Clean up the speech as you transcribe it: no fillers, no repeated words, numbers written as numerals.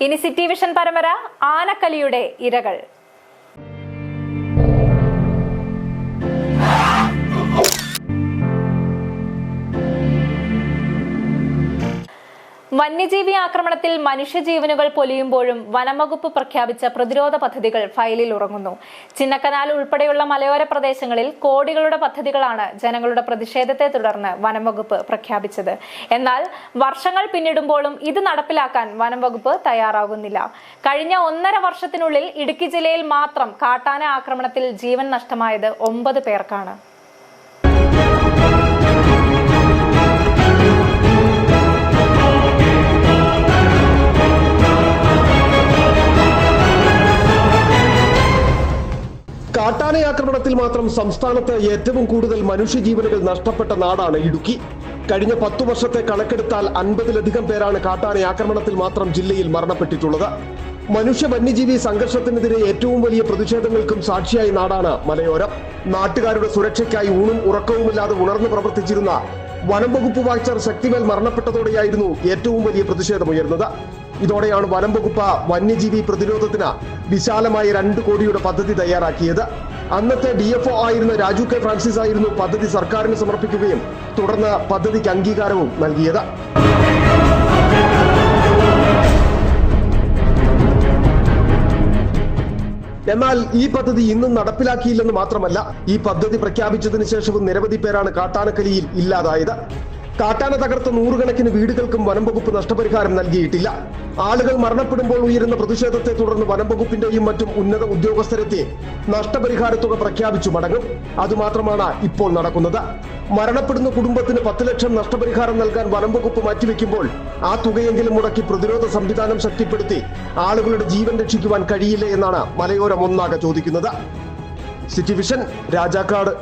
ഇനി city vision പരമ്പര ആനക്കലിയുടെ ഇരകൾ. വന്യജീവി ആക്രമണത്തിൽ മനുഷ്യജീവനുകൾ പൊലിയുമ്പോഴും വനംവകുപ്പ് പ്രഖ്യാപിച്ച പ്രതിരോധ പദ്ധതികൾ ഫയലിൽ ഉറങ്ങുന്നു. ചിന്നക്കനാൽ ഉൾപ്പെടെയുള്ള മലയോര പ്രദേശങ്ങളിൽ കോടികളുടെ പദ്ധതികളാണ് ജനങ്ങളുടെ പ്രതിഷേധത്തെ തുടർന്ന് വനംവകുപ്പ് പ്രഖ്യാപിച്ചത്. എന്നാൽ വർഷങ്ങൾ പിന്നിടുമ്പോഴും ഇത് നടപ്പിലാക്കാൻ വനംവകുപ്പ് തയ്യാറാകുന്നില്ല. കഴിഞ്ഞ 1.5 വർഷത്തിനുള്ളിൽ ഇടുക്കി ജില്ലയിൽ മാത്രം കാട്ടാന ആക്രമണത്തിൽ ജീവൻ നഷ്ടമായത് 9 പേർക്കാണ്. കാട്ടാനയാക്രമണത്തിൽ മാത്രം സംസ്ഥാനത്ത് ഏറ്റവും കൂടുതൽ മനുഷ്യജീവനുകൾ നഷ്ടപ്പെട്ട നാടാണ് ഇടുക്കി. കഴിഞ്ഞ 10 വർഷത്തെ കണക്കെടുത്താൽ 50-ലധികം പേരാണ് കാട്ടാനയാക്രമണത്തിൽ മാത്രം ജില്ലയിൽ മരണപ്പെട്ടിട്ടുള്ളത്. മനുഷ്യ വന്യജീവി സംഘർഷത്തിനെതിരെ ഏറ്റവും വലിയ പ്രതിഷേധങ്ങൾക്കും സാക്ഷിയായ നാടാണ് മലയോരം. നാട്ടുകാരുടെ സുരക്ഷയ്ക്കായി ഊണും ഉറക്കവുമില്ലാതെ ഉണർന്നു പ്രവർത്തിച്ചിരുന്ന വനം വകുപ്പ് വാച്ചർ ശക്തിവേൽ മരണപ്പെട്ടതോടെയായിരുന്നു ഏറ്റവും വലിയ പ്രതിഷേധമുയർന്നത്. ഇതോടെയാണ് വനം വകുപ്പ് വന്യജീവി പ്രതിരോധത്തിന് വിശാലമായ 2 കോടിയുടെ പദ്ധതി തയ്യാറാക്കിയത്. അന്നത്തെ DFO ആയിരുന്ന രാജു കെ ഫ്രാൻസിസ് ആയിരുന്നു പദ്ധതി സർക്കാരിന് സമർപ്പിക്കുകയും തുടർന്ന് പദ്ധതിക്ക് അംഗീകാരവും നൽകിയത്. എന്നാൽ ഈ പദ്ധതി ഇന്നും നടപ്പിലാക്കിയില്ലെന്ന് മാത്രമല്ല, ഈ പദ്ധതി പ്രഖ്യാപിച്ചതിന് ശേഷവും നിരവധി പേരാണ് കാട്ടാനക്കലിയിൽ ഇല്ലാതായത്. കാട്ടാന തകർത്ത 100 കണക്കിന് വീടുകൾക്കും വനം വകുപ്പ് നഷ്ടപരിഹാരം നൽകിയിട്ടില്ല. ആളുകൾ മരണപ്പെടുമ്പോൾ ഉയരുന്ന പ്രതിഷേധത്തെ തുടർന്ന് വനം വകുപ്പിന്റെയും മറ്റും ഉന്നത ഉദ്യോഗസ്ഥരെത്തി നഷ്ടപരിഹാര തുക പ്രഖ്യാപിച്ചു മടങ്ങും. അതുമാത്രമാണ് ഇപ്പോൾ നടക്കുന്നത്. മരണപ്പെടുന്ന കുടുംബത്തിന് 10 ലക്ഷം നഷ്ടപരിഹാരം നൽകാൻ വനം വകുപ്പ് മാറ്റിവെക്കുമ്പോൾ ആ തുകയെങ്കിലും മുടക്കി പ്രതിരോധ സംവിധാനം ശക്തിപ്പെടുത്തി ആളുകളുടെ ജീവൻ രക്ഷിക്കുവാൻ കഴിയില്ലേ എന്നാണ് മലയോരം ഒന്നാകെ ചോദിക്കുന്നത്. City vision, Rajakkad.